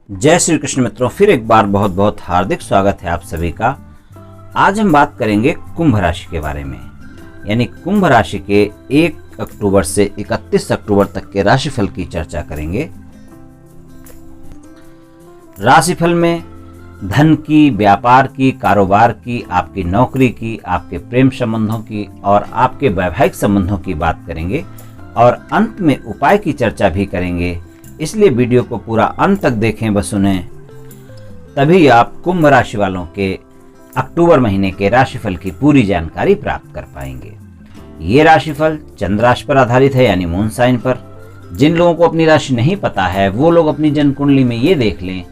जय श्री कृष्ण मित्रों, फिर एक बार बहुत बहुत हार्दिक स्वागत है आप सभी का। आज हम बात करेंगे कुंभ राशि के बारे में, यानी कुंभ राशि के 1 अक्टूबर से 31 अक्टूबर तक के राशिफल की चर्चा करेंगे। राशिफल में धन की, व्यापार की, कारोबार की, आपकी नौकरी की, आपके प्रेम संबंधों की और आपके वैवाहिक संबंधों की बात करेंगे और अंत में उपाय की चर्चा भी करेंगे। इसलिए वीडियो को पूरा अंत तक देखें व सुनें, तभी आप कुंभ राशि वालों के अक्टूबर महीने के राशिफल की पूरी जानकारी प्राप्त कर पाएंगे। ये राशिफल चंद्र राशि पर आधारित है, यानी मून साइन पर। जिन लोगों को अपनी राशि नहीं पता है वो लोग अपनी जन्म कुंडली में ये देख लें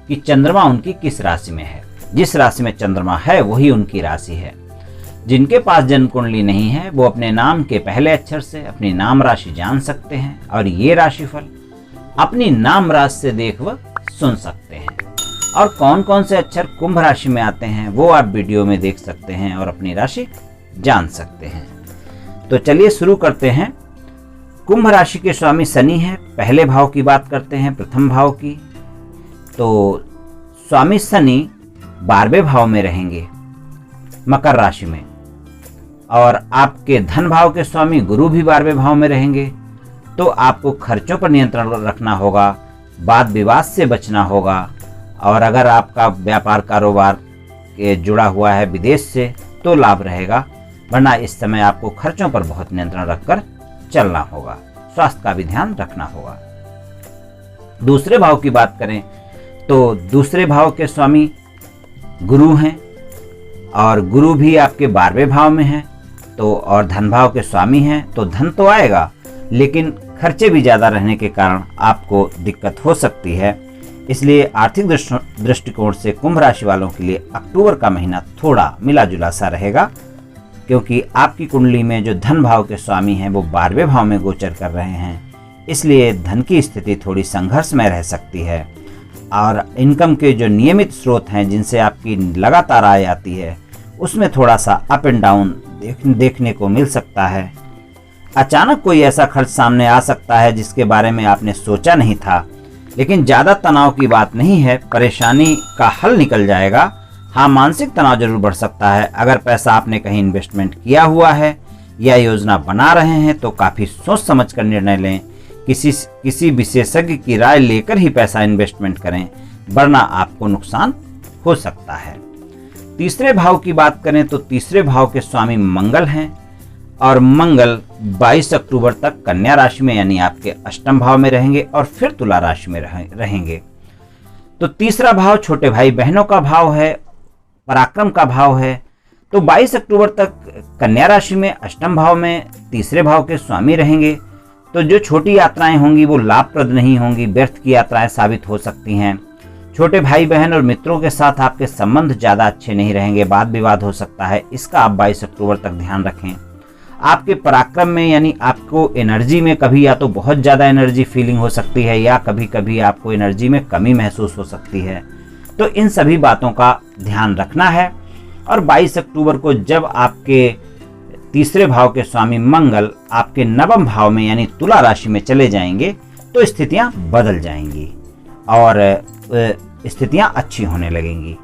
कि चंद्रमा उनकी किस राशि में है। जिस राशि में चंद्रमा है वही उनकी राशि है। जिनके पास जन्म कुंडली नहीं है वो अपने नाम के पहले अक्षर से अपनी नाम राशि जान सकते हैं और ये राशिफल अपनी नाम राशि से देख व सुन सकते हैं। और कौन कौन से अक्षर कुंभ राशि में आते हैं वो आप वीडियो में देख सकते हैं और अपनी राशि जान सकते हैं। तो चलिए शुरू करते हैं। कुंभ राशि के स्वामी शनि हैं। पहले भाव की बात करते हैं, प्रथम भाव की। तो स्वामी शनि 12वें भाव में रहेंगे, मकर राशि में। और आपके धन भाव के स्वामी गुरु भी 12वें भाव में रहेंगे। तो आपको खर्चों पर नियंत्रण रखना होगा, वाद विवाद से बचना होगा। और अगर आपका व्यापार कारोबार के जुड़ा हुआ है विदेश से तो लाभ रहेगा, वरना इस समय आपको खर्चों पर बहुत नियंत्रण रखकर चलना होगा। स्वास्थ्य का भी ध्यान रखना होगा। दूसरे भाव की बात करें तो दूसरे भाव के स्वामी गुरु हैं और गुरु भी आपके 12वें भाव में हैं। तो और धन भाव के स्वामी हैं, तो धन तो आएगा लेकिन खर्चे भी ज़्यादा रहने के कारण आपको दिक्कत हो सकती है। इसलिए आर्थिक दृष्टिकोण से कुंभ राशि वालों के लिए अक्टूबर का महीना थोड़ा मिला जुला सा रहेगा, क्योंकि आपकी कुंडली में जो धन भाव के स्वामी हैं वो 12वें भाव में गोचर कर रहे हैं। इसलिए धन की स्थिति थोड़ी संघर्षमय रह सकती है और इनकम के जो नियमित स्रोत हैं जिनसे आपकी लगातार आय आती है उसमें थोड़ा सा अप एंड डाउन देखने को मिल सकता है। अचानक कोई ऐसा खर्च सामने आ सकता है जिसके बारे में आपने सोचा नहीं था, लेकिन ज़्यादा तनाव की बात नहीं है, परेशानी का हल निकल जाएगा। हाँ, मानसिक तनाव जरूर बढ़ सकता है। अगर पैसा आपने कहीं इन्वेस्टमेंट किया हुआ है या योजना बना रहे हैं तो काफ़ी सोच समझ कर निर्णय लें। किसी विशेषज्ञ की राय लेकर ही पैसा इन्वेस्टमेंट करें, वरना आपको नुकसान हो सकता है। तीसरे भाव की बात करें तो तीसरे भाव के स्वामी मंगल हैं और मंगल 22 अक्टूबर तक कन्या राशि में, यानी आपके अष्टम भाव में रहेंगे और फिर तुला राशि में रहेंगे। तो तीसरा भाव छोटे भाई बहनों का भाव है, पराक्रम का भाव है। तो 22 अक्टूबर तक कन्या राशि में अष्टम भाव में तीसरे भाव के स्वामी रहेंगे। तो जो छोटी यात्राएं होंगी वो लाभप्रद नहीं होंगी, व्यर्थ की यात्राएं साबित हो सकती हैं। छोटे भाई बहन और मित्रों के साथ आपके संबंध ज़्यादा अच्छे नहीं रहेंगे, वाद विवाद हो सकता है। इसका आप 22 अक्टूबर तक ध्यान रखें। आपके पराक्रम में, यानी आपको एनर्जी में कभी या तो बहुत ज़्यादा एनर्जी फीलिंग हो सकती है या कभी कभी आपको एनर्जी में कमी महसूस हो सकती है। तो इन सभी बातों का ध्यान रखना है। और 22 अक्टूबर को जब आपके तीसरे भाव के स्वामी मंगल आपके नवम भाव में, यानी तुला राशि में चले जाएंगे तो स्थितियां बदल जाएंगी और स्थितियां अच्छी होने लगेंगी।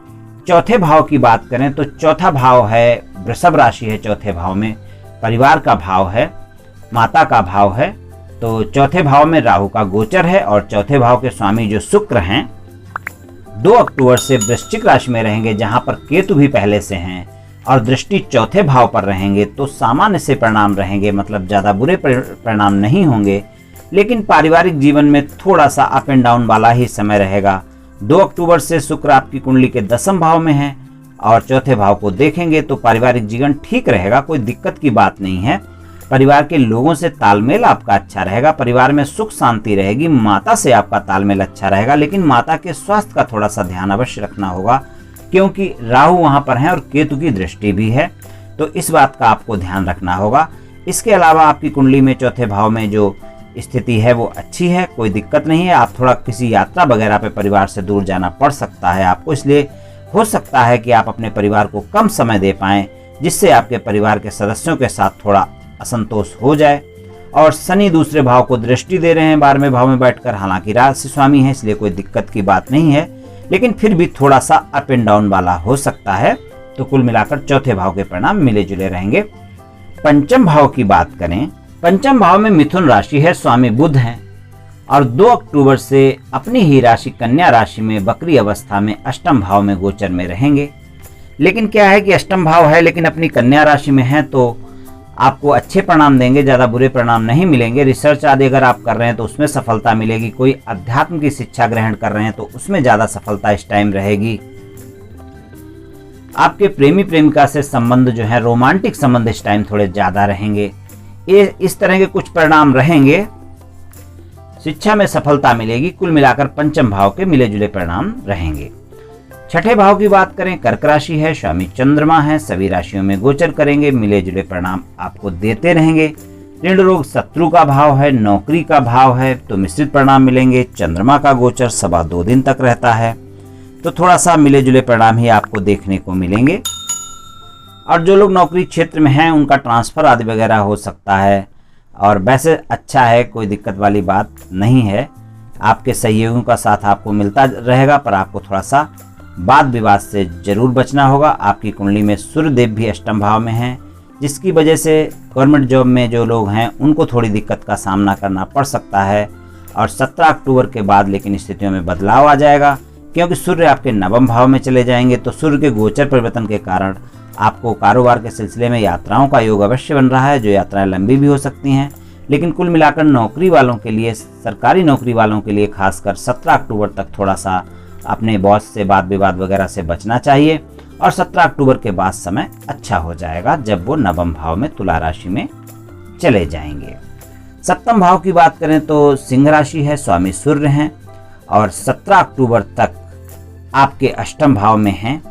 चौथे भाव की बात करें तो चौथा भाव है वृषभ राशि है, चौथे भाव में परिवार का भाव है, माता का भाव है। तो चौथे भाव में राहु का गोचर है और चौथे भाव के स्वामी जो शुक्र हैं 2 अक्टूबर से वृश्चिक राशि में रहेंगे, जहां पर केतु भी पहले से हैं और दृष्टि चौथे भाव पर रहेंगे। तो सामान्य से परिणाम रहेंगे, मतलब ज़्यादा बुरे परिणाम नहीं होंगे, लेकिन पारिवारिक जीवन में थोड़ा सा अप एंड डाउन वाला ही समय रहेगा। 2 अक्टूबर से शुक्र आपकी कुंडली के 10वें भाव में है और चौथे भाव को देखेंगे तो पारिवारिक जीवन ठीक रहेगा, कोई दिक्कत की बात नहीं है। परिवार के लोगों से तालमेल आपका अच्छा रहेगा, परिवार में सुख शांति रहेगी। माता से आपका तालमेल अच्छा रहेगा, लेकिन माता के स्वास्थ्य का थोड़ा सा ध्यान अवश्य रखना होगा, क्योंकि राहु वहां पर है और केतु की दृष्टि भी है। तो इस बात का आपको ध्यान रखना होगा। इसके अलावा आपकी कुंडली में चौथे भाव में जो स्थिति है वो अच्छी है, कोई दिक्कत नहीं है। आप थोड़ा किसी यात्रा वगैरह पे परिवार से दूर जाना पड़ सकता है आपको, इसलिए हो सकता है कि आप अपने परिवार को कम समय दे पाएं, जिससे आपके परिवार के सदस्यों के साथ थोड़ा असंतोष हो जाए। और शनि दूसरे भाव को दृष्टि दे रहे हैं 12वें भाव में बैठकर। हालांकि राशि स्वामी है इसलिए कोई दिक्कत की बात नहीं है, लेकिन फिर भी थोड़ा सा अप एंड डाउन वाला हो सकता है। तो कुल मिलाकर चौथे भाव के परिणाम मिले जुले रहेंगे। पंचम भाव की बात करें, पंचम भाव में मिथुन राशि है, स्वामी बुध हैं और 2 अक्टूबर से अपनी ही राशि कन्या राशि में वक्री अवस्था में अष्टम भाव में गोचर में रहेंगे। लेकिन क्या है कि अष्टम भाव है लेकिन अपनी कन्या राशि में है तो आपको अच्छे परिणाम देंगे, ज़्यादा बुरे परिणाम नहीं मिलेंगे। रिसर्च आदि अगर आप कर रहे हैं तो उसमें सफलता मिलेगी, कोई अध्यात्म की शिक्षा ग्रहण कर रहे हैं तो उसमें ज़्यादा सफलता इस टाइम रहेगी। आपके प्रेमी प्रेमिका से संबंध जो है, रोमांटिक संबंध इस टाइम थोड़े ज़्यादा रहेंगे। ये इस तरह के कुछ परिणाम रहेंगे। शिक्षा में सफलता मिलेगी। कुल मिलाकर पंचम भाव के मिले जुले परिणाम रहेंगे। छठे भाव की बात करें, कर्क राशि है, स्वामी चंद्रमा है, सभी राशियों में गोचर करेंगे, मिले जुले परिणाम आपको देते रहेंगे। ऋण रोग शत्रु का भाव है, नौकरी का भाव है तो मिश्रित परिणाम मिलेंगे। चंद्रमा का गोचर 2.25 दिन तक रहता है तो थोड़ा सा मिले जुले परिणाम ही आपको देखने को मिलेंगे। और जो लोग नौकरी क्षेत्र में हैं उनका ट्रांसफर आदि वगैरह हो सकता है और वैसे अच्छा है, कोई दिक्कत वाली बात नहीं है। आपके सहयोगियों का साथ आपको मिलता रहेगा, पर आपको थोड़ा सा वाद विवाद से जरूर बचना होगा। आपकी कुंडली में सूर्यदेव भी अष्टम भाव में हैं, जिसकी वजह से गवर्नमेंट जॉब में जो लोग हैं उनको थोड़ी दिक्कत का सामना करना पड़ सकता है। और 17 अक्टूबर के बाद लेकिन स्थितियों में बदलाव आ जाएगा, क्योंकि सूर्य आपके नवम भाव में चले जाएंगे। तो सूर्य के गोचर परिवर्तन के कारण आपको कारोबार के सिलसिले में यात्राओं का योग अवश्य बन रहा है, जो यात्राएं लंबी भी हो सकती हैं। लेकिन कुल मिलाकर नौकरी वालों के लिए, सरकारी नौकरी वालों के लिए खासकर 17 अक्टूबर तक थोड़ा सा अपने बॉस से वाद विवाद वगैरह से बचना चाहिए। और 17 अक्टूबर के बाद समय अच्छा हो जाएगा जब वो नवम भाव में तुला राशि में चले जाएंगे। सप्तम भाव की बात करें तो सिंह राशि है, स्वामी सूर्य हैं और 17 अक्टूबर तक आपके अष्टम भाव में हैं।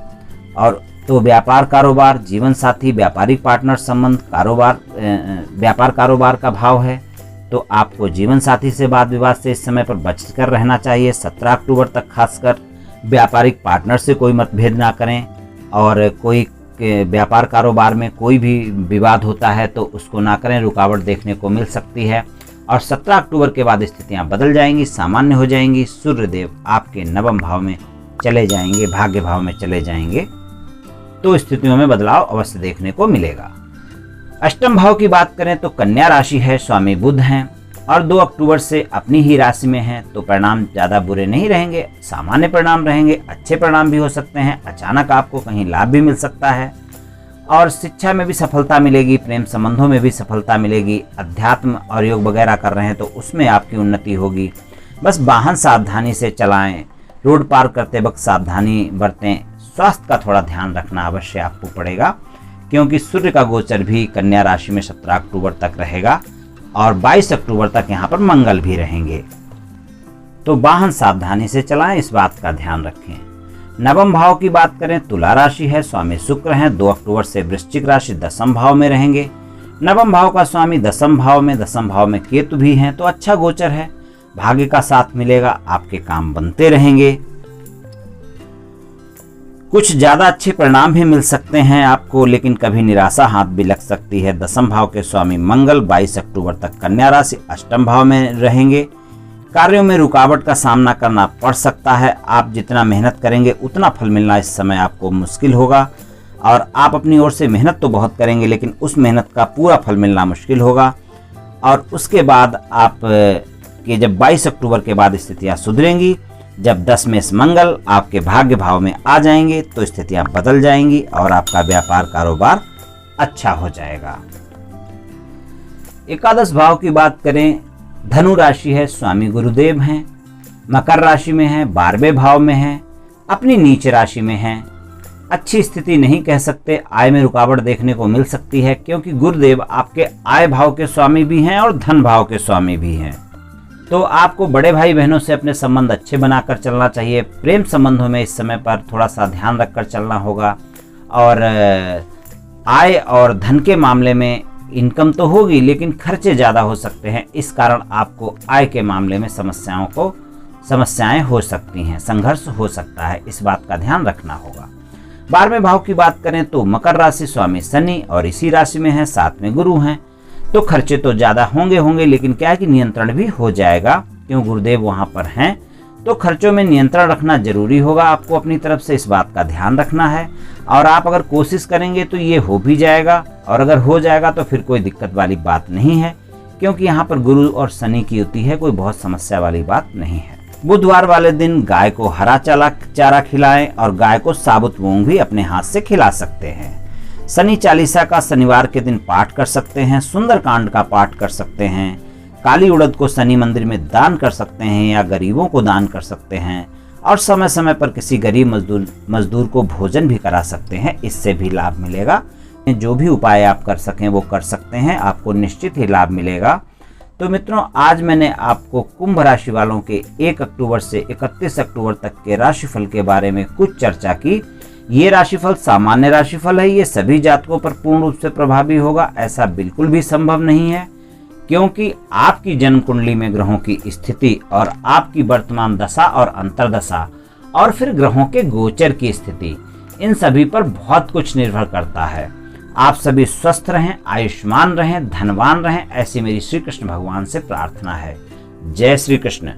और तो व्यापार कारोबार, जीवन साथी, व्यापारिक पार्टनर संबंध, कारोबार, व्यापार कारोबार का भाव है तो आपको जीवन साथी से वाद विवाद से इस समय पर बचकर रहना चाहिए। 17 अक्टूबर तक खासकर व्यापारिक पार्टनर से कोई मतभेद ना करें और कोई व्यापार कारोबार में कोई भी विवाद होता है तो उसको ना करें, रुकावट देखने को मिल सकती है। और 17 अक्टूबर के बाद स्थितियां बदल जाएंगी, सामान्य हो जाएंगी। सूर्यदेव आपके नवम भाव में चले जाएंगे, भाग्य भाव में चले जाएंगे तो स्थितियों में बदलाव अवश्य देखने को मिलेगा। अष्टम भाव की बात करें तो कन्या राशि है, स्वामी बुध हैं और 2 अक्टूबर से अपनी ही राशि में हैं तो परिणाम ज़्यादा बुरे नहीं रहेंगे, सामान्य परिणाम रहेंगे। अच्छे परिणाम भी हो सकते हैं, अचानक आपको कहीं लाभ भी मिल सकता है और शिक्षा में भी सफलता मिलेगी, प्रेम संबंधों में भी सफलता मिलेगी। अध्यात्म और योग वगैरह कर रहे हैं तो उसमें आपकी उन्नति होगी। बस वाहन सावधानी से चलाएं, रोड पार करते वक्त सावधानी बरतें। स्वास्थ्य का थोड़ा ध्यान रखना अवश्य आपको पड़ेगा, क्योंकि सूर्य का गोचर भी कन्या राशि में 17 अक्टूबर तक रहेगा और 22 अक्टूबर तक यहाँ पर मंगल भी रहेंगे। तो वाहन सावधानी से चलाएं, इस बात का ध्यान रखें। नवम भाव की बात करें, तुला राशि है, स्वामी शुक्र हैं। 2 अक्टूबर से वृश्चिक राशि दसम भाव में रहेंगे। नवम भाव का स्वामी दसम भाव में केतु भी हैं तो अच्छा गोचर है। भाग्य का साथ मिलेगा, आपके काम बनते रहेंगे। कुछ ज्यादा अच्छे परिणाम भी मिल सकते हैं आपको, लेकिन कभी निराशा हाथ भी लग सकती है। दसम भाव के स्वामी मंगल 22 अक्टूबर तक कन्या राशि अष्टम भाव में रहेंगे। कार्यों में रुकावट का सामना करना पड़ सकता है। आप जितना मेहनत करेंगे उतना फल मिलना इस समय आपको मुश्किल होगा और आप अपनी ओर से मेहनत तो बहुत करेंगे लेकिन उस मेहनत का पूरा फल मिलना मुश्किल होगा। और उसके बाद आप कि जब 22 अक्टूबर के बाद स्थितियां सुधरेंगी, जब 10 में मंगल आपके भाग्य भाव में आ जाएंगे तो स्थितियां बदल जाएंगी और आपका व्यापार कारोबार अच्छा हो जाएगा। एकादश भाव की बात करें, धनु राशि है, स्वामी गुरुदेव हैं। मकर राशि में है, 12वें भाव में है, अपनी नीच राशि में है। अच्छी स्थिति नहीं कह सकते, आय में रुकावट देखने को मिल सकती है, क्योंकि गुरुदेव आपके आय भाव के स्वामी भी हैं और धन भाव के स्वामी भी हैं। तो आपको बड़े भाई बहनों से अपने संबंध अच्छे बनाकर चलना चाहिए। प्रेम संबंधों में इस समय पर थोड़ा सा ध्यान रखकर चलना होगा और आय और धन के मामले में इनकम तो होगी लेकिन खर्चे ज़्यादा हो सकते हैं। इस कारण आपको आय के मामले में समस्याएं हो सकती हैं, संघर्ष हो सकता है, इस बात का ध्यान रखना होगा। 12वें भाव की बात करें तो मकर राशि, स्वामी शनि और इसी राशि में है, 7 में गुरु हैं। तो खर्चे तो ज्यादा होंगे लेकिन क्या है कि नियंत्रण भी हो जाएगा, क्यों गुरुदेव वहां पर हैं। तो खर्चों में नियंत्रण रखना जरूरी होगा, आपको अपनी तरफ से इस बात का ध्यान रखना है। और आप अगर कोशिश करेंगे तो ये हो भी जाएगा, और अगर हो जाएगा तो फिर कोई दिक्कत वाली बात नहीं है, क्योंकि यहाँ पर गुरु और शनि की युति है, कोई बहुत समस्या वाली बात नहीं है। बुधवार वाले दिन गाय को हरा चारा खिलाएं और गाय को साबुत मूंग भी अपने हाथ से खिला सकते हैं। शनि चालीसा का शनिवार के दिन पाठ कर सकते हैं, सुंदरकांड का पाठ कर सकते हैं, काली उड़द को शनि मंदिर में दान कर सकते हैं या गरीबों को दान कर सकते हैं, और समय समय पर किसी गरीब मजदूर को भोजन भी करा सकते हैं, इससे भी लाभ मिलेगा। जो भी उपाय आप कर सकें वो कर सकते हैं, आपको निश्चित ही लाभ मिलेगा। तो मित्रों, आज मैंने आपको कुंभ राशि वालों के 1 अक्टूबर से 31 अक्टूबर तक के राशिफल के बारे में कुछ चर्चा की। ये राशिफल सामान्य राशिफल है, ये सभी जातकों पर पूर्ण रूप से प्रभावी होगा ऐसा बिल्कुल भी संभव नहीं है, क्योंकि आपकी जन्म कुंडली में ग्रहों की स्थिति और आपकी वर्तमान दशा और अंतर्दशा और फिर ग्रहों के गोचर की स्थिति, इन सभी पर बहुत कुछ निर्भर करता है। आप सभी स्वस्थ रहें, आयुष्मान रहें, धनवान रहें, ऐसी मेरी श्री कृष्ण भगवान से प्रार्थना है। जय श्री कृष्ण।